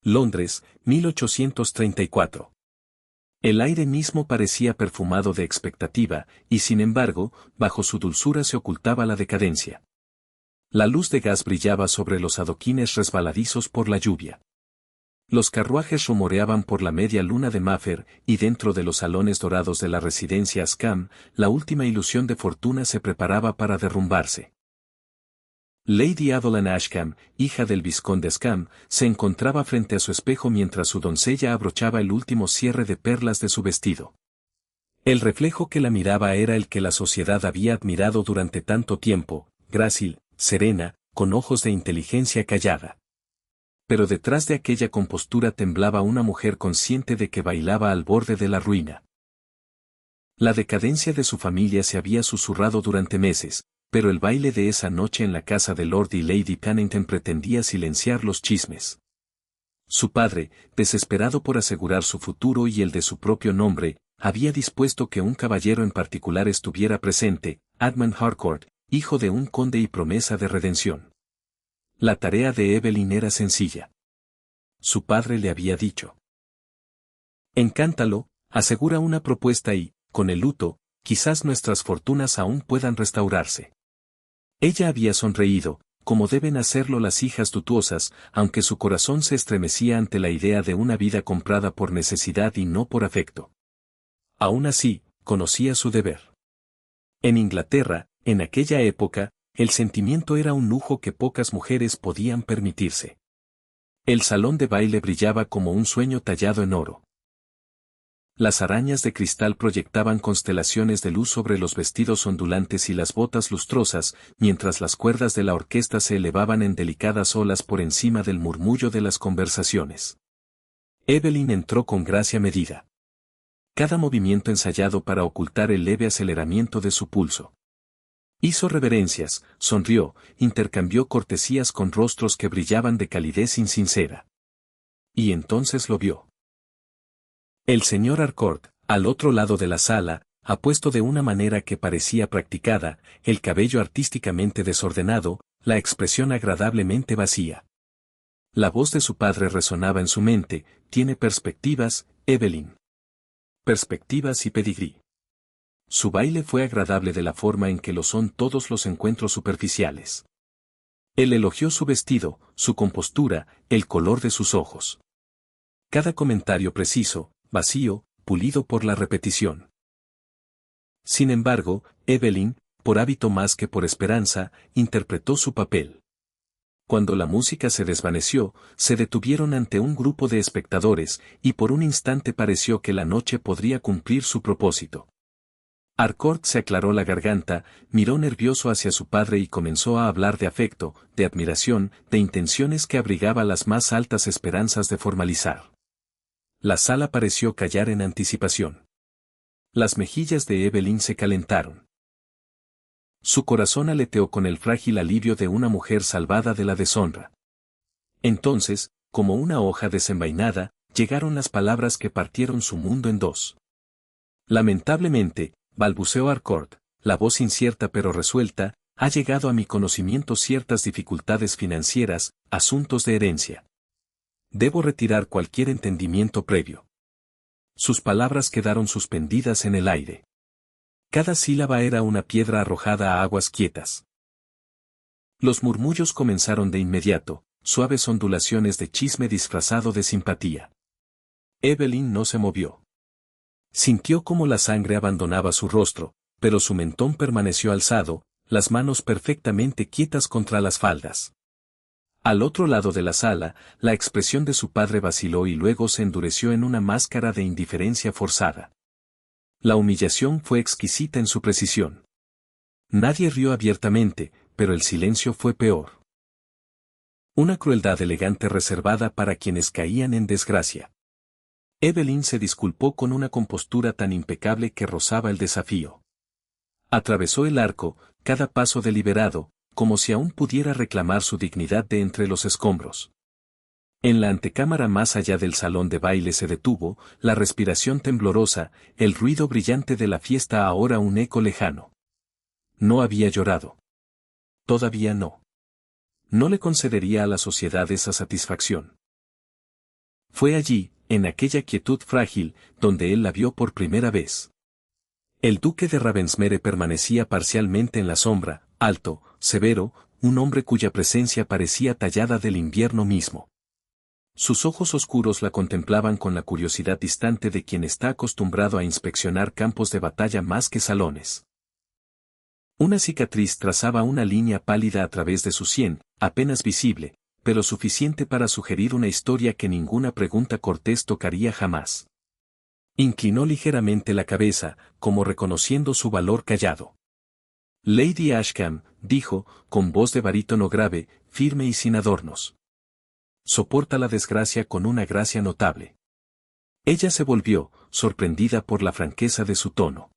Londres, 1834. El aire mismo parecía perfumado de expectativa, y sin embargo, bajo su dulzura se ocultaba la decadencia. La luz de gas brillaba sobre los adoquines resbaladizos por la lluvia. Los carruajes rumoreaban por la media luna de Mayfair, y dentro de los salones dorados de la residencia Askham, la última ilusión de fortuna se preparaba para derrumbarse. Lady Evelyn Ashcombe, hija del vizconde Askham, se encontraba frente a su espejo mientras su doncella abrochaba el último cierre de perlas de su vestido. El reflejo que la miraba era el que la sociedad había admirado durante tanto tiempo, grácil, serena, con ojos de inteligencia callada. Pero detrás de aquella compostura temblaba una mujer consciente de que bailaba al borde de la ruina. La decadencia de su familia se había susurrado durante meses, pero el baile de esa noche en la casa de Lord y Lady Pennington pretendía silenciar los chismes. Su padre, desesperado por asegurar su futuro y el de su propio nombre, había dispuesto que un caballero en particular estuviera presente, Edmund Harcourt, hijo de un conde y promesa de redención. La tarea de Evelyn era sencilla. Su padre le había dicho: encántalo, asegura una propuesta y, con el luto, quizás nuestras fortunas aún puedan restaurarse. Ella había sonreído, como deben hacerlo las hijas tutuosas, aunque su corazón se estremecía ante la idea de una vida comprada por necesidad y no por afecto. Aún así, conocía su deber. En Inglaterra, en aquella época, el sentimiento era un lujo que pocas mujeres podían permitirse. El salón de baile brillaba como un sueño tallado en oro. Las arañas de cristal proyectaban constelaciones de luz sobre los vestidos ondulantes y las botas lustrosas, mientras las cuerdas de la orquesta se elevaban en delicadas olas por encima del murmullo de las conversaciones. Evelyn entró con gracia medida. Cada movimiento ensayado para ocultar el leve aceleramiento de su pulso. Hizo reverencias, sonrió, intercambió cortesías con rostros que brillaban de calidez insincera. Y entonces lo vio. El señor Harcourt, al otro lado de la sala, apuesto de una manera que parecía practicada, el cabello artísticamente desordenado, la expresión agradablemente vacía. La voz de su padre resonaba en su mente: tiene perspectivas, Evelyn. Perspectivas y pedigrí. Su baile fue agradable de la forma en que lo son todos los encuentros superficiales. Él elogió su vestido, su compostura, el color de sus ojos. Cada comentario preciso, vacío, pulido por la repetición. Sin embargo, Evelyn, por hábito más que por esperanza, interpretó su papel. Cuando la música se desvaneció, se detuvieron ante un grupo de espectadores, y por un instante pareció que la noche podría cumplir su propósito. Harcourt se aclaró la garganta, miró nervioso hacia su padre y comenzó a hablar de afecto, de admiración, de intenciones que abrigaba las más altas esperanzas de formalizar. La sala pareció callar en anticipación. Las mejillas de Evelyn se calentaron. Su corazón aleteó con el frágil alivio de una mujer salvada de la deshonra. Entonces, como una hoja desenvainada, llegaron las palabras que partieron su mundo en dos. Lamentablemente, balbuceó Harcourt, la voz incierta pero resuelta, ha llegado a mi conocimiento ciertas dificultades financieras, asuntos de herencia. Debo retirar cualquier entendimiento previo. Sus palabras quedaron suspendidas en el aire. Cada sílaba era una piedra arrojada a aguas quietas. Los murmullos comenzaron de inmediato, suaves ondulaciones de chisme disfrazado de simpatía. Evelyn no se movió. Sintió cómo la sangre abandonaba su rostro, pero su mentón permaneció alzado, las manos perfectamente quietas contra las faldas. Al otro lado de la sala, la expresión de su padre vaciló y luego se endureció en una máscara de indiferencia forzada. La humillación fue exquisita en su precisión. Nadie rió abiertamente, pero el silencio fue peor. Una crueldad elegante reservada para quienes caían en desgracia. Evelyn se disculpó con una compostura tan impecable que rozaba el desafío. Atravesó el arco, cada paso deliberado, como si aún pudiera reclamar su dignidad de entre los escombros. En la antecámara más allá del salón de baile se detuvo, la respiración temblorosa, el ruido brillante de la fiesta ahora un eco lejano. No había llorado. Todavía no. No le concedería a la sociedad esa satisfacción. Fue allí, en aquella quietud frágil, donde él la vio por primera vez. El duque de Ravensmere permanecía parcialmente en la sombra, alto, severo, un hombre cuya presencia parecía tallada del invierno mismo. Sus ojos oscuros la contemplaban con la curiosidad distante de quien está acostumbrado a inspeccionar campos de batalla más que salones. Una cicatriz trazaba una línea pálida a través de su sien, apenas visible, pero suficiente para sugerir una historia que ninguna pregunta cortés tocaría jamás. Inclinó ligeramente la cabeza, como reconociendo su valor callado. Lady Ashcombe, dijo, con voz de barítono grave, firme y sin adornos. Soporta la desgracia con una gracia notable. Ella se volvió, sorprendida por la franqueza de su tono.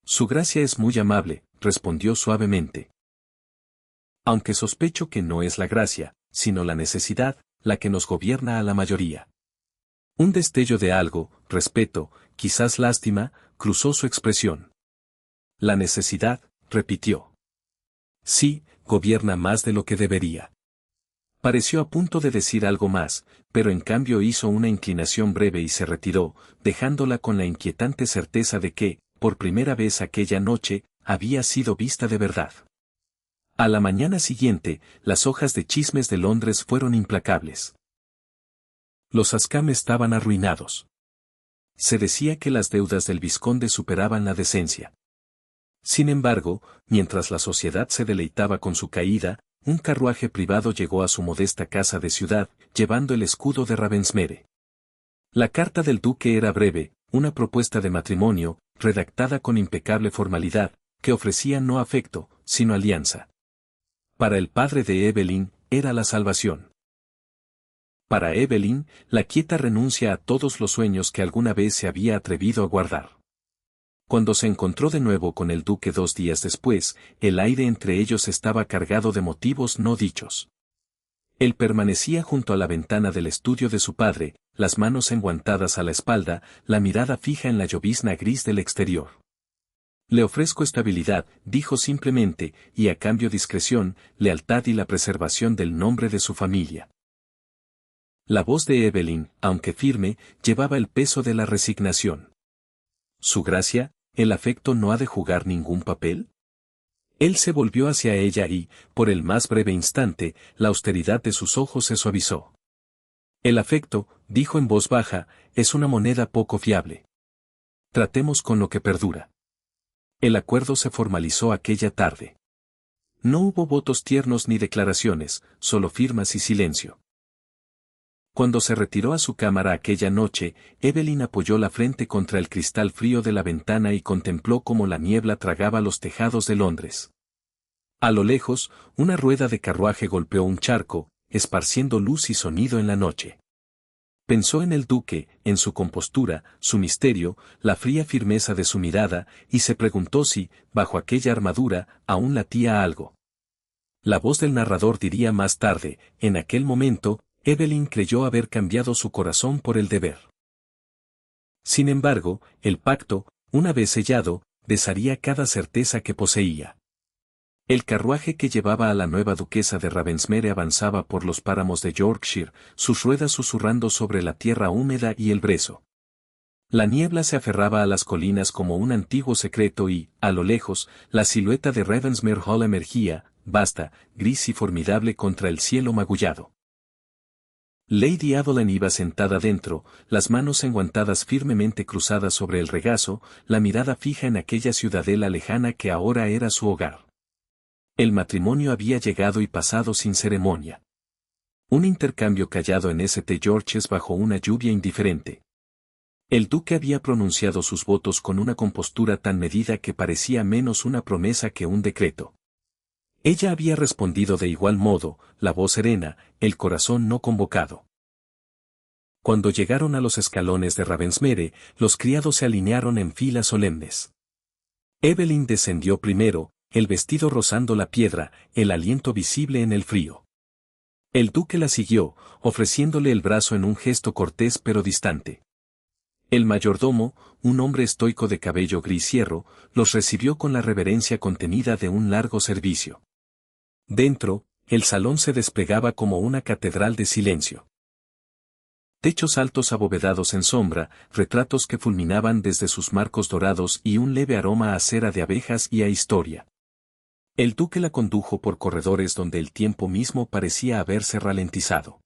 Su gracia es muy amable, respondió suavemente. Aunque sospecho que no es la gracia, sino la necesidad, la que nos gobierna a la mayoría. Un destello de algo, respeto, quizás lástima, cruzó su expresión. La necesidad, repitió. Sí, gobierna más de lo que debería. Pareció a punto de decir algo más, pero en cambio hizo una inclinación breve y se retiró, dejándola con la inquietante certeza de que, por primera vez aquella noche, había sido vista de verdad. A la mañana siguiente, las hojas de chismes de Londres fueron implacables. Los Ascam estaban arruinados. Se decía que las deudas del vizconde superaban la decencia. Sin embargo, mientras la sociedad se deleitaba con su caída, un carruaje privado llegó a su modesta casa de ciudad, llevando el escudo de Ravensmere. La carta del duque era breve, una propuesta de matrimonio, redactada con impecable formalidad, que ofrecía no afecto, sino alianza. Para el padre de Evelyn, era la salvación. Para Evelyn, la quieta renuncia a todos los sueños que alguna vez se había atrevido a guardar. Cuando se encontró de nuevo con el duque 2 días después, el aire entre ellos estaba cargado de motivos no dichos. Él permanecía junto a la ventana del estudio de su padre, las manos enguantadas a la espalda, la mirada fija en la llovizna gris del exterior. Le ofrezco estabilidad, dijo simplemente, y a cambio discreción, lealtad y la preservación del nombre de su familia. La voz de Evelyn, aunque firme, llevaba el peso de la resignación. ¿Su gracia, el afecto no ha de jugar ningún papel? Él se volvió hacia ella y, por el más breve instante, la austeridad de sus ojos se suavizó. El afecto, dijo en voz baja, es una moneda poco fiable. Tratemos con lo que perdura. El acuerdo se formalizó aquella tarde. No hubo votos tiernos ni declaraciones, solo firmas y silencio. Cuando se retiró a su cámara aquella noche, Evelyn apoyó la frente contra el cristal frío de la ventana y contempló cómo la niebla tragaba los tejados de Londres. A lo lejos, una rueda de carruaje golpeó un charco, esparciendo luz y sonido en la noche. Pensó en el duque, en su compostura, su misterio, la fría firmeza de su mirada, y se preguntó si, bajo aquella armadura, aún latía algo. La voz del narrador diría más tarde, en aquel momento, Evelyn creyó haber cambiado su corazón por el deber. Sin embargo, el pacto, una vez sellado, desharía cada certeza que poseía. El carruaje que llevaba a la nueva duquesa de Ravensmere avanzaba por los páramos de Yorkshire, sus ruedas susurrando sobre la tierra húmeda y el brezo. La niebla se aferraba a las colinas como un antiguo secreto y, a lo lejos, la silueta de Ravensmere Hall emergía, vasta, gris y formidable contra el cielo magullado. Lady Evelyn iba sentada dentro, las manos enguantadas firmemente cruzadas sobre el regazo, la mirada fija en aquella ciudadela lejana que ahora era su hogar. El matrimonio había llegado y pasado sin ceremonia. Un intercambio callado en St. George's bajo una lluvia indiferente. El duque había pronunciado sus votos con una compostura tan medida que parecía menos una promesa que un decreto. Ella había respondido de igual modo, la voz serena, el corazón no convocado. Cuando llegaron a los escalones de Ravensmere, los criados se alinearon en filas solemnes. Evelyn descendió primero, el vestido rozando la piedra, el aliento visible en el frío. El duque la siguió, ofreciéndole el brazo en un gesto cortés pero distante. El mayordomo, un hombre estoico de cabello gris hierro, los recibió con la reverencia contenida de un largo servicio. Dentro, el salón se desplegaba como una catedral de silencio. Techos altos abovedados en sombra, retratos que fulminaban desde sus marcos dorados y un leve aroma a cera de abejas y a historia. El duque la condujo por corredores donde el tiempo mismo parecía haberse ralentizado.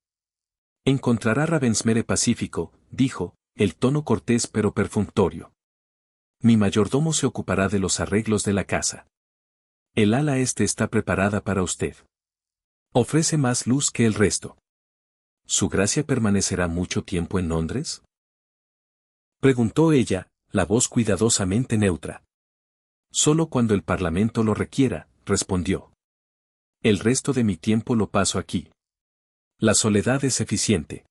Encontrará Ravensmere pacífico, dijo, el tono cortés pero perfunctorio. Mi mayordomo se ocupará de los arreglos de la casa. El ala este está preparada para usted. Ofrece más luz que el resto. ¿Su gracia permanecerá mucho tiempo en Londres? Preguntó ella, la voz cuidadosamente neutra. Solo cuando el Parlamento lo requiera, respondió. El resto de mi tiempo lo paso aquí. La soledad es eficiente.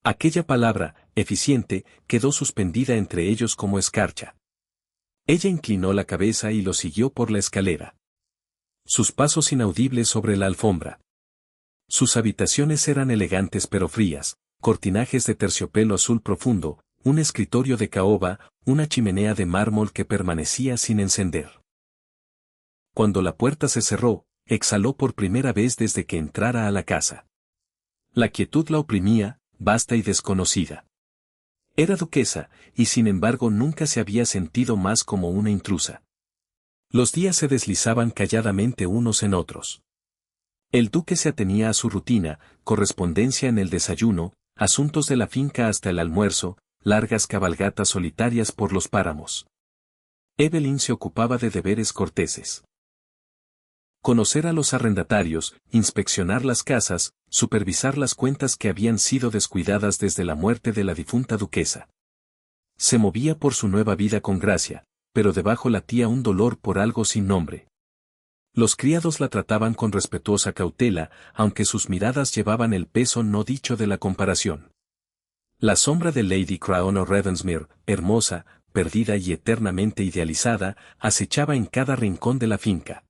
Aquella palabra, eficiente, quedó suspendida entre ellos como escarcha. Ella inclinó la cabeza y lo siguió por la escalera. Sus pasos inaudibles sobre la alfombra. Sus habitaciones eran elegantes pero frías, cortinajes de terciopelo azul profundo, un escritorio de caoba, una chimenea de mármol que permanecía sin encender. Cuando la puerta se cerró, exhaló por primera vez desde que entrara a la casa. La quietud la oprimía, vasta y desconocida. Era duquesa, y sin embargo nunca se había sentido más como una intrusa. Los días se deslizaban calladamente unos en otros. El duque se atenía a su rutina, correspondencia en el desayuno, asuntos de la finca hasta el almuerzo, largas cabalgatas solitarias por los páramos. Evelyn se ocupaba de deberes corteses. Conocer a los arrendatarios, inspeccionar las casas, supervisar las cuentas que habían sido descuidadas desde la muerte de la difunta duquesa. Se movía por su nueva vida con gracia, pero debajo latía un dolor por algo sin nombre. Los criados la trataban con respetuosa cautela, aunque sus miradas llevaban el peso no dicho de la comparación. La sombra de Lady Crowne Ravensmere, hermosa, perdida y eternamente idealizada, acechaba en cada rincón de la finca.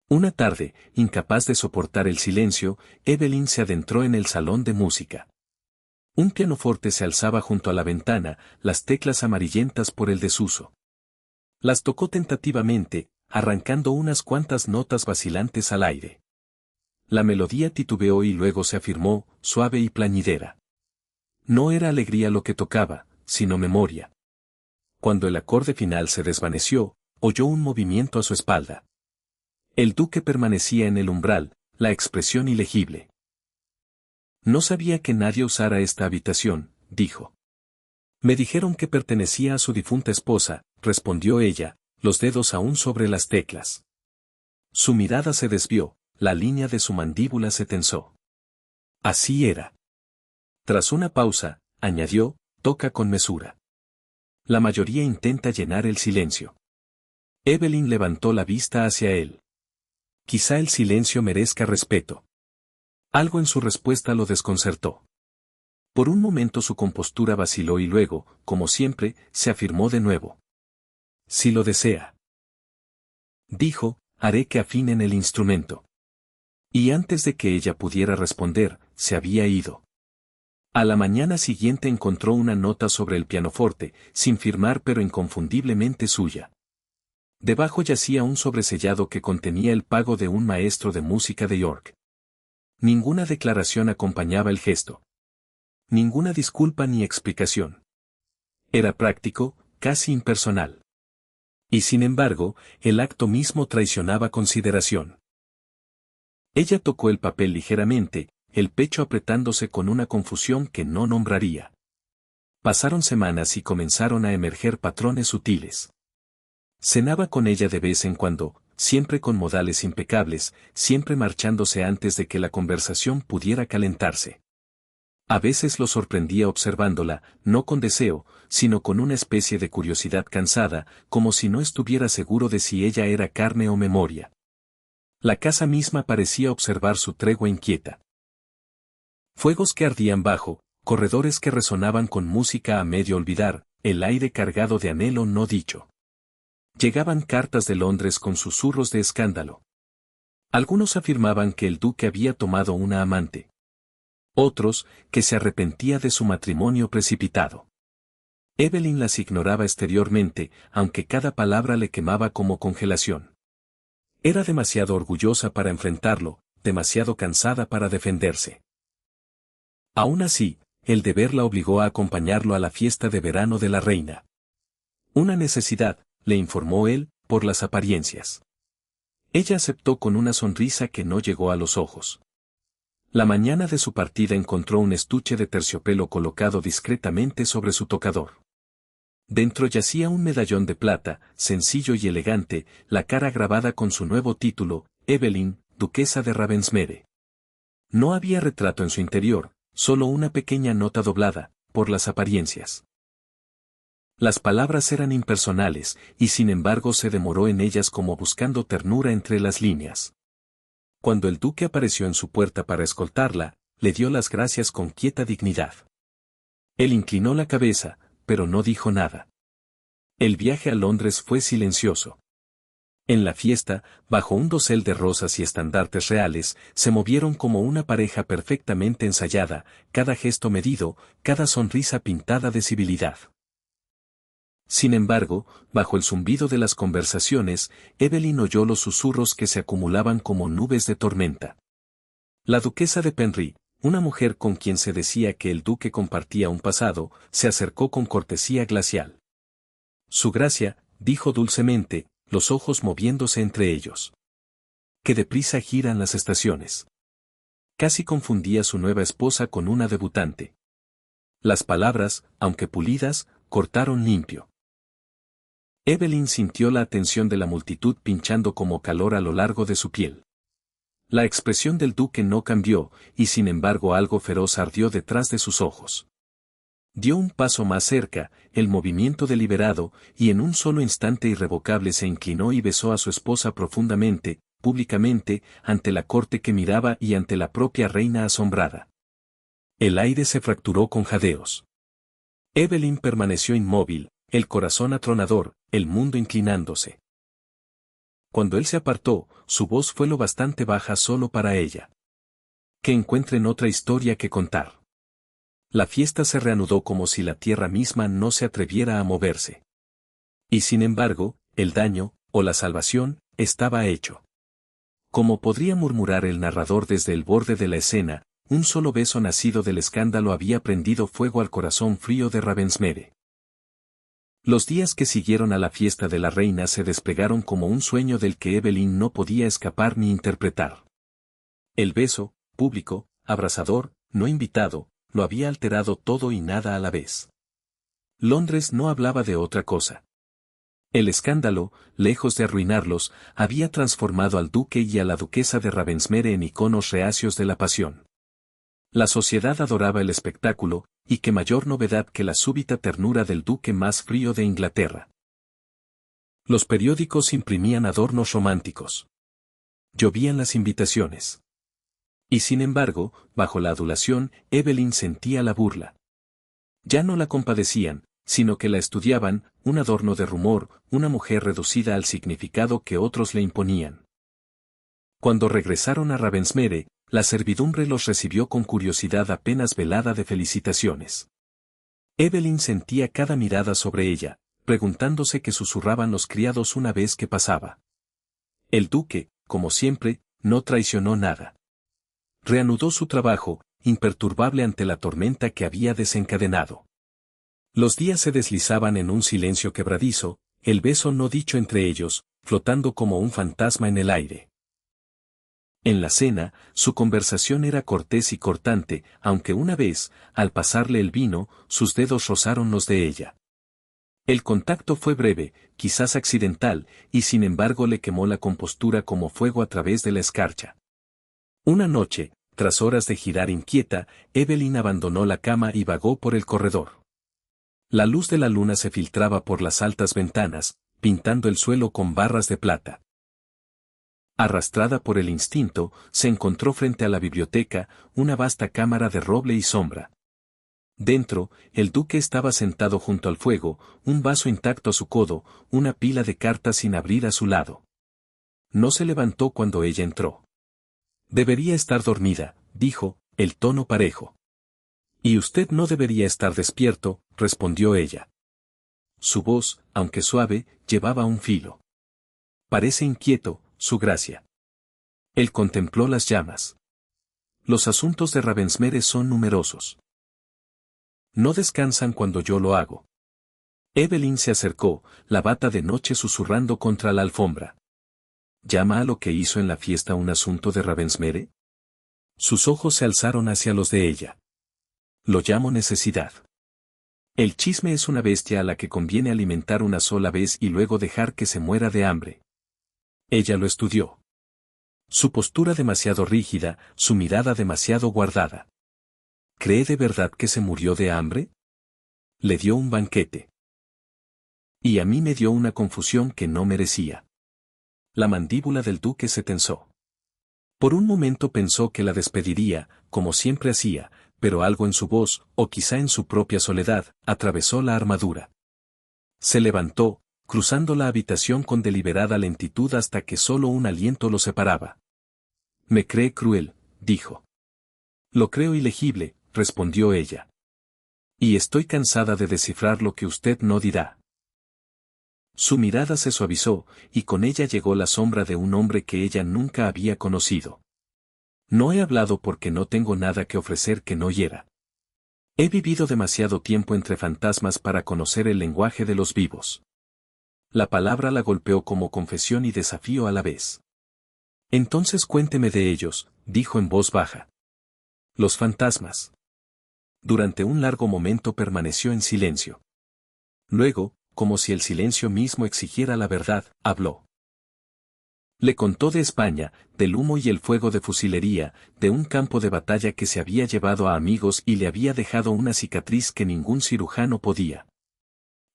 Una tarde, incapaz de soportar el silencio, Evelyn se adentró en el salón de música. Un pianoforte se alzaba junto a la ventana, las teclas amarillentas por el desuso. Las tocó tentativamente, arrancando unas cuantas notas vacilantes al aire. La melodía titubeó y luego se afirmó, suave y plañidera. No era alegría lo que tocaba, sino memoria. Cuando el acorde final se desvaneció, oyó un movimiento a su espalda. El duque permanecía en el umbral, la expresión ilegible. No sabía que nadie usara esta habitación, dijo. Me dijeron que pertenecía a su difunta esposa, respondió ella, los dedos aún sobre las teclas. Su mirada se desvió, la línea de su mandíbula se tensó. Así era. Tras una pausa, añadió, toca con mesura. La mayoría intenta llenar el silencio. Evelyn levantó la vista hacia él. Quizá el silencio merezca respeto. Algo en su respuesta lo desconcertó. Por un momento su compostura vaciló y luego, como siempre, se afirmó de nuevo. Si lo desea. Dijo, haré que afinen el instrumento. Y antes de que ella pudiera responder, se había ido. A la mañana siguiente encontró una nota sobre el pianoforte, sin firmar pero inconfundiblemente suya. Debajo yacía un sobresellado que contenía el pago de un maestro de música de York. Ninguna declaración acompañaba el gesto. Ninguna disculpa ni explicación. Era práctico, casi impersonal. Y sin embargo, el acto mismo traicionaba consideración. Ella tocó el papel ligeramente, el pecho apretándose con una confusión que no nombraría. Pasaron semanas y comenzaron a emerger patrones sutiles. Cenaba con ella de vez en cuando, siempre con modales impecables, siempre marchándose antes de que la conversación pudiera calentarse. A veces lo sorprendía observándola, no con deseo, sino con una especie de curiosidad cansada, como si no estuviera seguro de si ella era carne o memoria. La casa misma parecía observar su tregua inquieta. Fuegos que ardían bajo, corredores que resonaban con música a medio olvidar, el aire cargado de anhelo no dicho. Llegaban cartas de Londres con susurros de escándalo. Algunos afirmaban que el duque había tomado una amante. Otros, que se arrepentía de su matrimonio precipitado. Evelyn las ignoraba exteriormente, aunque cada palabra le quemaba como congelación. Era demasiado orgullosa para enfrentarlo, demasiado cansada para defenderse. Aún así, el deber la obligó a acompañarlo a la fiesta de verano de la reina. Una necesidad, le informó él, por las apariencias. Ella aceptó con una sonrisa que no llegó a los ojos. La mañana de su partida encontró un estuche de terciopelo colocado discretamente sobre su tocador. Dentro yacía un medallón de plata, sencillo y elegante, la cara grabada con su nuevo título, Evelyn, duquesa de Ravensmere. No había retrato en su interior, solo una pequeña nota doblada, por las apariencias. Las palabras eran impersonales, y sin embargo se demoró en ellas como buscando ternura entre las líneas. Cuando el duque apareció en su puerta para escoltarla, le dio las gracias con quieta dignidad. Él inclinó la cabeza, pero no dijo nada. El viaje a Londres fue silencioso. En la fiesta, bajo un dosel de rosas y estandartes reales, se movieron como una pareja perfectamente ensayada, cada gesto medido, cada sonrisa pintada de civilidad. Sin embargo, bajo el zumbido de las conversaciones, Evelyn oyó los susurros que se acumulaban como nubes de tormenta. La duquesa de Penrith, una mujer con quien se decía que el duque compartía un pasado, se acercó con cortesía glacial. Su gracia, dijo dulcemente, los ojos moviéndose entre ellos. Que deprisa giran las estaciones. Casi confundía su nueva esposa con una debutante. Las palabras, aunque pulidas, cortaron limpio. Evelyn sintió la atención de la multitud pinchando como calor a lo largo de su piel. La expresión del duque no cambió, y sin embargo algo feroz ardió detrás de sus ojos. Dio un paso más cerca, el movimiento deliberado, y en un solo instante irrevocable se inclinó y besó a su esposa profundamente, públicamente, ante la corte que miraba y ante la propia reina asombrada. El aire se fracturó con jadeos. Evelyn permaneció inmóvil, el corazón atronador, el mundo inclinándose. Cuando él se apartó, su voz fue lo bastante baja solo para ella. Que encuentren otra historia que contar. La fiesta se reanudó como si la tierra misma no se atreviera a moverse. Y sin embargo, el daño, o la salvación, estaba hecho. Como podría murmurar el narrador desde el borde de la escena, un solo beso nacido del escándalo había prendido fuego al corazón frío de Ravensmere. Los días que siguieron a la fiesta de la reina se desplegaron como un sueño del que Evelyn no podía escapar ni interpretar. El beso, público, abrasador, no invitado, lo había alterado todo y nada a la vez. Londres no hablaba de otra cosa. El escándalo, lejos de arruinarlos, había transformado al duque y a la duquesa de Ravensmere en iconos reacios de la pasión. La sociedad adoraba el espectáculo, y qué mayor novedad que la súbita ternura del duque más frío de Inglaterra. Los periódicos imprimían adornos románticos. Llovían las invitaciones. Y sin embargo, bajo la adulación, Evelyn sentía la burla. Ya no la compadecían, sino que la estudiaban, un adorno de rumor, una mujer reducida al significado que otros le imponían. Cuando regresaron a Ravensmere, la servidumbre los recibió con curiosidad apenas velada de felicitaciones. Evelyn sentía cada mirada sobre ella, preguntándose qué susurraban los criados una vez que pasaba. El duque, como siempre, no traicionó nada. Reanudó su trabajo, imperturbable ante la tormenta que había desencadenado. Los días se deslizaban en un silencio quebradizo, el beso no dicho entre ellos, flotando como un fantasma en el aire. En la cena, su conversación era cortés y cortante, aunque una vez, al pasarle el vino, sus dedos rozaron los de ella. El contacto fue breve, quizás accidental, y sin embargo le quemó la compostura como fuego a través de la escarcha. Una noche, tras horas de girar inquieta, Evelyn abandonó la cama y vagó por el corredor. La luz de la luna se filtraba por las altas ventanas, pintando el suelo con barras de plata. Arrastrada por el instinto, se encontró frente a la biblioteca, una vasta cámara de roble y sombra. Dentro, el duque estaba sentado junto al fuego, un vaso intacto a su codo, una pila de cartas sin abrir a su lado. No se levantó cuando ella entró. Debería estar dormida, dijo, el tono parejo. Y usted no debería estar despierto, respondió ella. Su voz, aunque suave, llevaba un filo. Parece inquieto, su gracia. Él contempló las llamas. Los asuntos de Ravensmere son numerosos. No descansan cuando yo lo hago. Evelyn se acercó, la bata de noche susurrando contra la alfombra. ¿Llama a lo que hizo en la fiesta un asunto de Ravensmere? Sus ojos se alzaron hacia los de ella. Lo llamo necesidad. El chisme es una bestia a la que conviene alimentar una sola vez y luego dejar que se muera de hambre. Ella lo estudió. Su postura demasiado rígida, su mirada demasiado guardada. ¿Cree de verdad que se murió de hambre? Le dio un banquete. Y a mí me dio una confusión que no merecía. La mandíbula del duque se tensó. Por un momento pensó que la despediría, como siempre hacía, pero algo en su voz, o quizá en su propia soledad, atravesó la armadura. Se levantó, cruzando la habitación con deliberada lentitud hasta que solo un aliento lo separaba. «Me cree cruel», dijo. «Lo creo ilegible», respondió ella. «Y estoy cansada de descifrar lo que usted no dirá». Su mirada se suavizó, y con ella llegó la sombra de un hombre que ella nunca había conocido. «No he hablado porque no tengo nada que ofrecer que no hiera. He vivido demasiado tiempo entre fantasmas para conocer el lenguaje de los vivos». La palabra la golpeó como confesión y desafío a la vez. «Entonces cuénteme de ellos», dijo en voz baja. «Los fantasmas». Durante un largo momento permaneció en silencio. Luego, como si el silencio mismo exigiera la verdad, habló. Le contó de España, del humo y el fuego de fusilería, de un campo de batalla que se había llevado a amigos y le había dejado una cicatriz que ningún cirujano podía.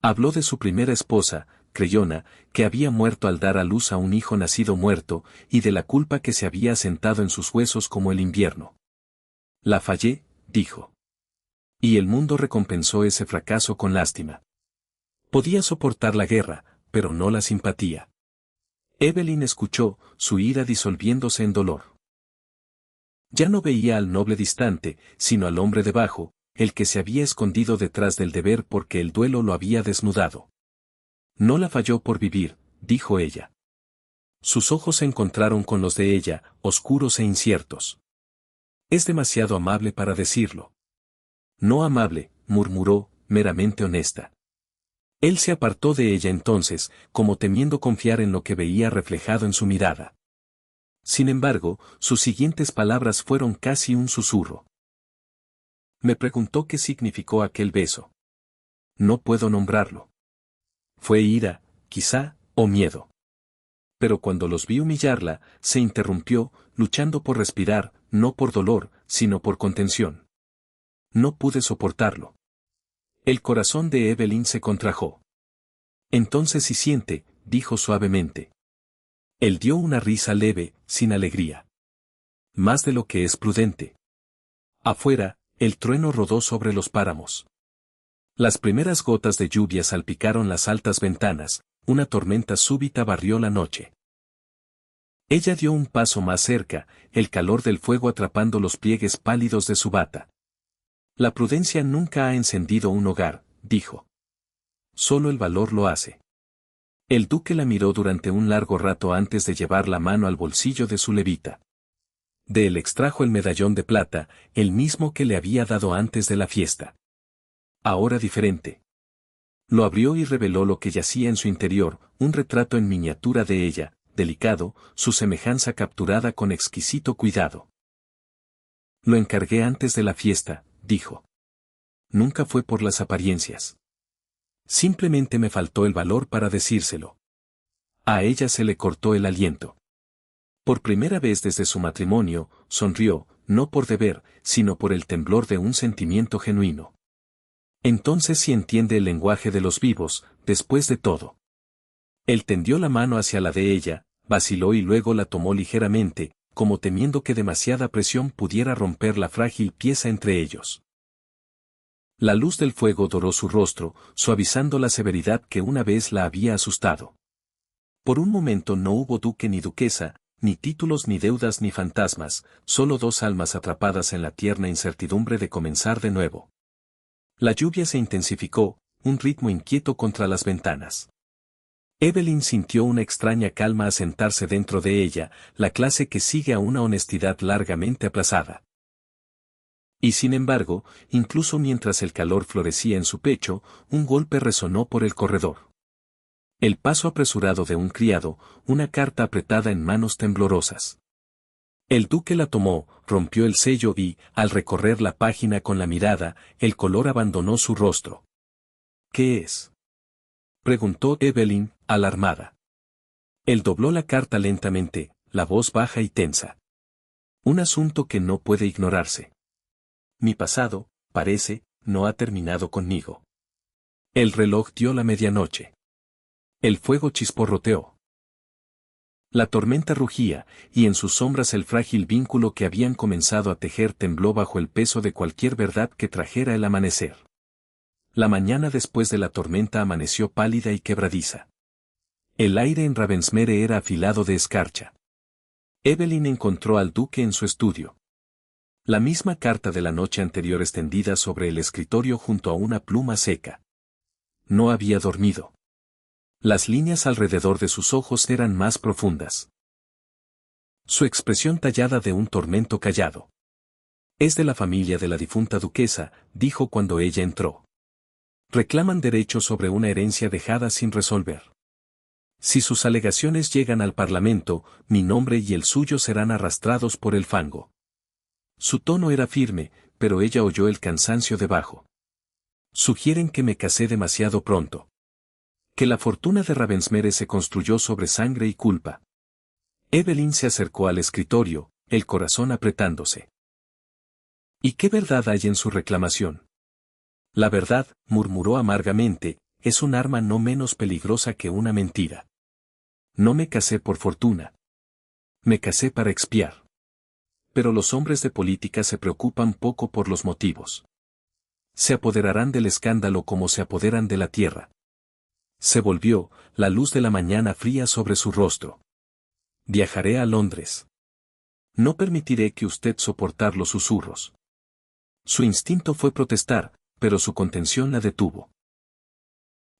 Habló de su primera esposa, Creyona, que había muerto al dar a luz a un hijo nacido muerto, y de la culpa que se había asentado en sus huesos como el invierno. «La fallé», dijo. Y el mundo recompensó ese fracaso con lástima. Podía soportar la guerra, pero no la simpatía. Evelyn escuchó, su ira disolviéndose en dolor. Ya no veía al noble distante, sino al hombre debajo, el que se había escondido detrás del deber porque el duelo lo había desnudado. «No la falló por vivir», dijo ella. Sus ojos se encontraron con los de ella, oscuros e inciertos. «Es demasiado amable para decirlo». «No amable», murmuró, «meramente honesta». Él se apartó de ella entonces, como temiendo confiar en lo que veía reflejado en su mirada. Sin embargo, sus siguientes palabras fueron casi un susurro. Me preguntó qué significó aquel beso. No puedo nombrarlo. Fue ira, quizá, o miedo. Pero cuando los vi humillarla, se interrumpió, luchando por respirar, no por dolor, sino por contención. No pude soportarlo. El corazón de Evelyn se contrajo. «Entonces sí siente», dijo suavemente. Él dio una risa leve, sin alegría. «Más de lo que es prudente». Afuera, el trueno rodó sobre los páramos. Las primeras gotas de lluvia salpicaron las altas ventanas, una tormenta súbita barrió la noche. Ella dio un paso más cerca, el calor del fuego atrapando los pliegues pálidos de su bata. «La prudencia nunca ha encendido un hogar», dijo. «Solo el valor lo hace». El duque la miró durante un largo rato antes de llevar la mano al bolsillo de su levita. De él extrajo el medallón de plata, el mismo que le había dado antes de la fiesta. Ahora diferente. Lo abrió y reveló lo que yacía en su interior, un retrato en miniatura de ella, delicado, su semejanza capturada con exquisito cuidado. «Lo encargué antes de la fiesta», dijo. «Nunca fue por las apariencias. Simplemente me faltó el valor para decírselo». A ella se le cortó el aliento. Por primera vez desde su matrimonio, sonrió, no por deber, sino por el temblor de un sentimiento genuino. Entonces sí entiende el lenguaje de los vivos, después de todo. Él tendió la mano hacia la de ella, vaciló y luego la tomó ligeramente, como temiendo que demasiada presión pudiera romper la frágil pieza entre ellos. La luz del fuego doró su rostro, suavizando la severidad que una vez la había asustado. Por un momento no hubo duque ni duquesa, ni títulos ni deudas ni fantasmas, solo dos almas atrapadas en la tierna incertidumbre de comenzar de nuevo. La lluvia se intensificó, un ritmo inquieto contra las ventanas. Evelyn sintió una extraña calma asentarse dentro de ella, la clase que sigue a una honestidad largamente aplazada. Y sin embargo, incluso mientras el calor florecía en su pecho, un golpe resonó por el corredor. El paso apresurado de un criado, una carta apretada en manos temblorosas. El duque la tomó, rompió el sello y, al recorrer la página con la mirada, el color abandonó su rostro. ¿Qué es?, preguntó Evelyn, alarmada. Él dobló la carta lentamente, la voz baja y tensa. Un asunto que no puede ignorarse. Mi pasado, parece, no ha terminado conmigo. El reloj dio la medianoche. El fuego chisporroteó. La tormenta rugía, y en sus sombras el frágil vínculo que habían comenzado a tejer tembló bajo el peso de cualquier verdad que trajera el amanecer. La mañana después de la tormenta amaneció pálida y quebradiza. El aire en Ravensmere era afilado de escarcha. Evelyn encontró al duque en su estudio. La misma carta de la noche anterior extendida sobre el escritorio junto a una pluma seca. No había dormido. Las líneas alrededor de sus ojos eran más profundas. Su expresión tallada de un tormento callado. Es de la familia de la difunta duquesa, dijo cuando ella entró. Reclaman derechos sobre una herencia dejada sin resolver. Si sus alegaciones llegan al Parlamento, mi nombre y el suyo serán arrastrados por el fango. Su tono era firme, pero ella oyó el cansancio debajo. Sugieren que me casé demasiado pronto. Que la fortuna de Ravensmere se construyó sobre sangre y culpa. Evelyn se acercó al escritorio, el corazón apretándose. ¿Y qué verdad hay en su reclamación? La verdad, murmuró amargamente, es un arma no menos peligrosa que una mentira. No me casé por fortuna. Me casé para expiar. Pero los hombres de política se preocupan poco por los motivos. Se apoderarán del escándalo como se apoderan de la tierra. Se volvió, la luz de la mañana fría sobre su rostro. Viajaré a Londres. No permitiré que usted soportar los susurros. Su instinto fue protestar, pero su contención la detuvo.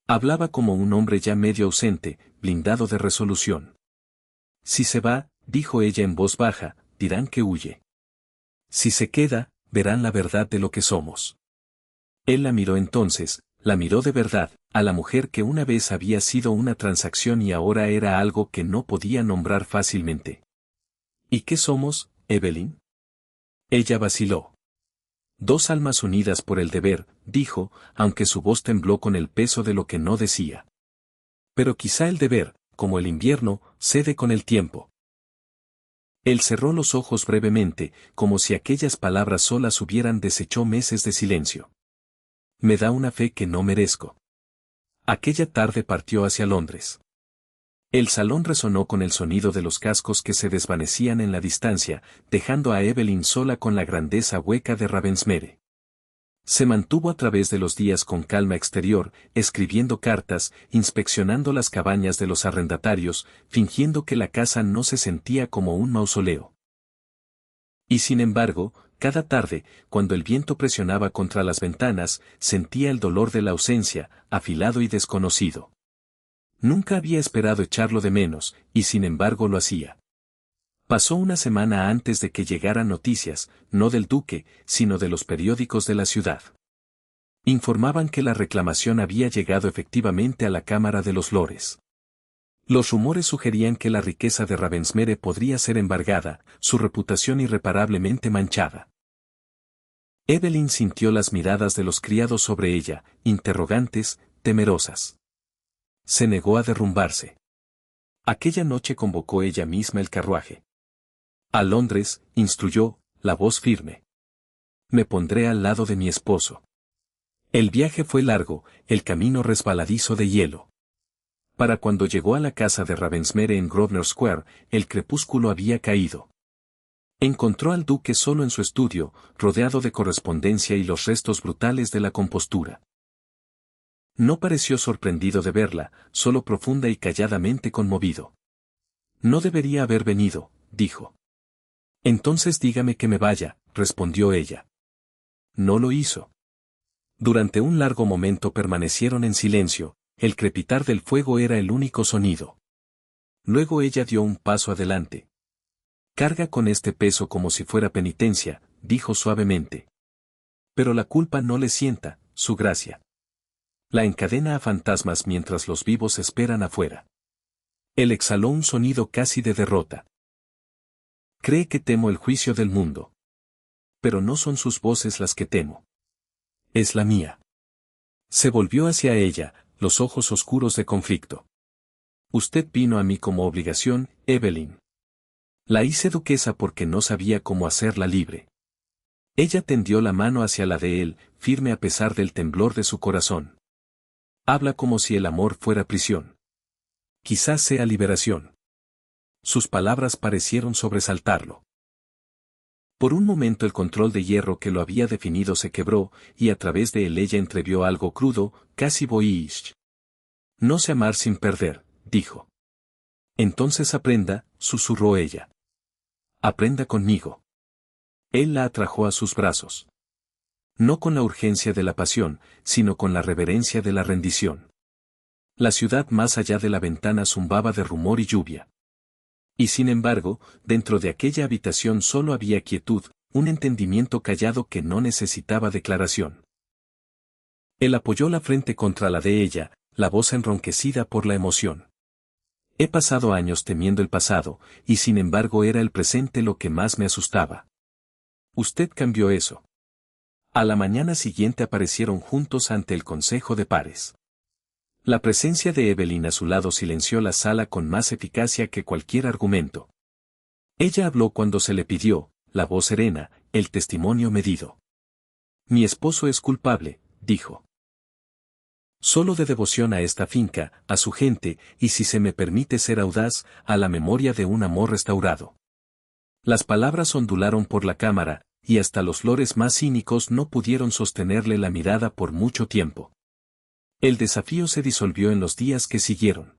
Hablaba como un hombre ya medio ausente, blindado de resolución. Si se va, dijo ella en voz baja, dirán que huye. Si se queda, verán la verdad de lo que somos. Él la miró entonces, la miró de verdad, a la mujer que una vez había sido una transacción y ahora era algo que no podía nombrar fácilmente. ¿Y qué somos, Evelyn? Ella vaciló. Dos almas unidas por el deber, dijo, aunque su voz tembló con el peso de lo que no decía. Pero quizá el deber, como el invierno, cede con el tiempo. Él cerró los ojos brevemente, como si aquellas palabras solas hubieran deshecho meses de silencio. Me da una fe que no merezco. Aquella tarde partió hacia Londres. El salón resonó con el sonido de los cascos que se desvanecían en la distancia, dejando a Evelyn sola con la grandeza hueca de Ravensmere. Se mantuvo a través de los días con calma exterior, escribiendo cartas, inspeccionando las cabañas de los arrendatarios, fingiendo que la casa no se sentía como un mausoleo. Y sin embargo, cada tarde, cuando el viento presionaba contra las ventanas, sentía el dolor de la ausencia, afilado y desconocido. Nunca había esperado echarlo de menos, y sin embargo lo hacía. Pasó una semana antes de que llegaran noticias, no del duque, sino de los periódicos de la ciudad. Informaban que la reclamación había llegado efectivamente a la Cámara de los Lores. Los rumores sugerían que la riqueza de Ravensmere podría ser embargada, su reputación irreparablemente manchada. Evelyn sintió las miradas de los criados sobre ella, interrogantes, temerosas. Se negó a derrumbarse. Aquella noche convocó ella misma el carruaje. A Londres, instruyó, la voz firme. Me pondré al lado de mi esposo. El viaje fue largo, el camino resbaladizo de hielo. Para cuando llegó a la casa de Ravensmere en Grosvenor Square, el crepúsculo había caído. Encontró al duque solo en su estudio, rodeado de correspondencia y los restos brutales de la compostura. No pareció sorprendido de verla, solo profunda y calladamente conmovido. No debería haber venido, dijo. Entonces dígame que me vaya, respondió ella. No lo hizo. Durante un largo momento permanecieron en silencio, el crepitar del fuego era el único sonido. Luego ella dio un paso adelante. Carga con este peso como si fuera penitencia, dijo suavemente. Pero la culpa no le sienta, su gracia. La encadena a fantasmas mientras los vivos esperan afuera. Él exhaló un sonido casi de derrota. Cree que temo el juicio del mundo. Pero no son sus voces las que temo. Es la mía. Se volvió hacia ella, los ojos oscuros de conflicto. Usted vino a mí como obligación, Evelyn. La hice duquesa porque no sabía cómo hacerla libre. Ella tendió la mano hacia la de él, firme a pesar del temblor de su corazón. Habla como si el amor fuera prisión. Quizás sea liberación. Sus palabras parecieron sobresaltarlo. Por un momento el control de hierro que lo había definido se quebró, y a través de él ella entrevió algo crudo, casi boyish. No sé amar sin perder, dijo. Entonces aprenda, susurró ella. Aprenda conmigo. Él la atrajo a sus brazos. No con la urgencia de la pasión, sino con la reverencia de la rendición. La ciudad más allá de la ventana zumbaba de rumor y lluvia. Y sin embargo, dentro de aquella habitación solo había quietud, un entendimiento callado que no necesitaba declaración. Él apoyó la frente contra la de ella, la voz enronquecida por la emoción. He pasado años temiendo el pasado, y sin embargo era el presente lo que más me asustaba. Usted cambió eso. A la mañana siguiente aparecieron juntos ante el Consejo de Pares. La presencia de Evelyn a su lado silenció la sala con más eficacia que cualquier argumento. Ella habló cuando se le pidió, la voz serena, el testimonio medido. Mi esposo es culpable, dijo. Solo de devoción a esta finca, a su gente, y si se me permite ser audaz, a la memoria de un amor restaurado. Las palabras ondularon por la cámara, y hasta los lores más cínicos no pudieron sostenerle la mirada por mucho tiempo. El desafío se disolvió en los días que siguieron.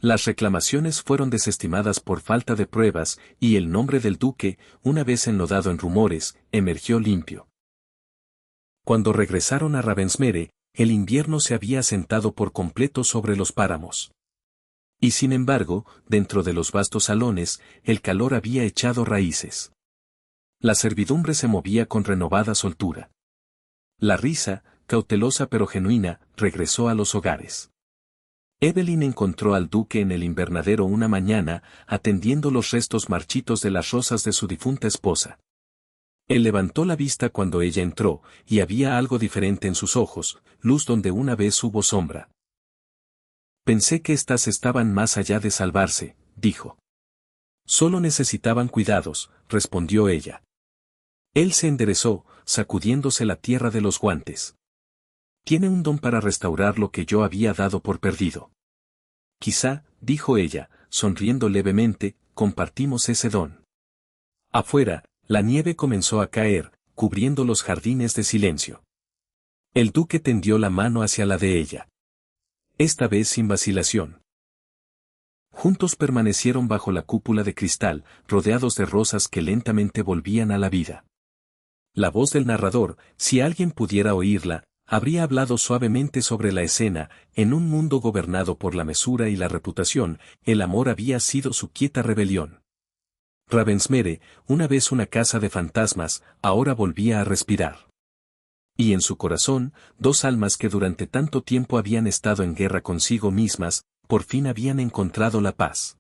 Las reclamaciones fueron desestimadas por falta de pruebas, y el nombre del duque, una vez enlodado en rumores, emergió limpio. Cuando regresaron a Ravensmere, el invierno se había asentado por completo sobre los páramos. Y sin embargo, dentro de los vastos salones, el calor había echado raíces. La servidumbre se movía con renovada soltura. La risa, cautelosa pero genuina, regresó a los hogares. Evelyn encontró al duque en el invernadero una mañana, atendiendo los restos marchitos de las rosas de su difunta esposa. Él levantó la vista cuando ella entró, y había algo diferente en sus ojos, luz donde una vez hubo sombra. Pensé que éstas estaban más allá de salvarse, dijo. Solo necesitaban cuidados, respondió ella. Él se enderezó, sacudiéndose la tierra de los guantes. Tiene un don para restaurar lo que yo había dado por perdido. Quizá, dijo ella, sonriendo levemente, compartimos ese don. Afuera, la nieve comenzó a caer, cubriendo los jardines de silencio. El duque tendió la mano hacia la de ella. Esta vez sin vacilación. Juntos permanecieron bajo la cúpula de cristal, rodeados de rosas que lentamente volvían a la vida. La voz del narrador, si alguien pudiera oírla, habría hablado suavemente sobre la escena. En un mundo gobernado por la mesura y la reputación, el amor había sido su quieta rebelión. Ravensmere, una vez una casa de fantasmas, ahora volvía a respirar. Y en su corazón, dos almas que durante tanto tiempo habían estado en guerra consigo mismas, por fin habían encontrado la paz.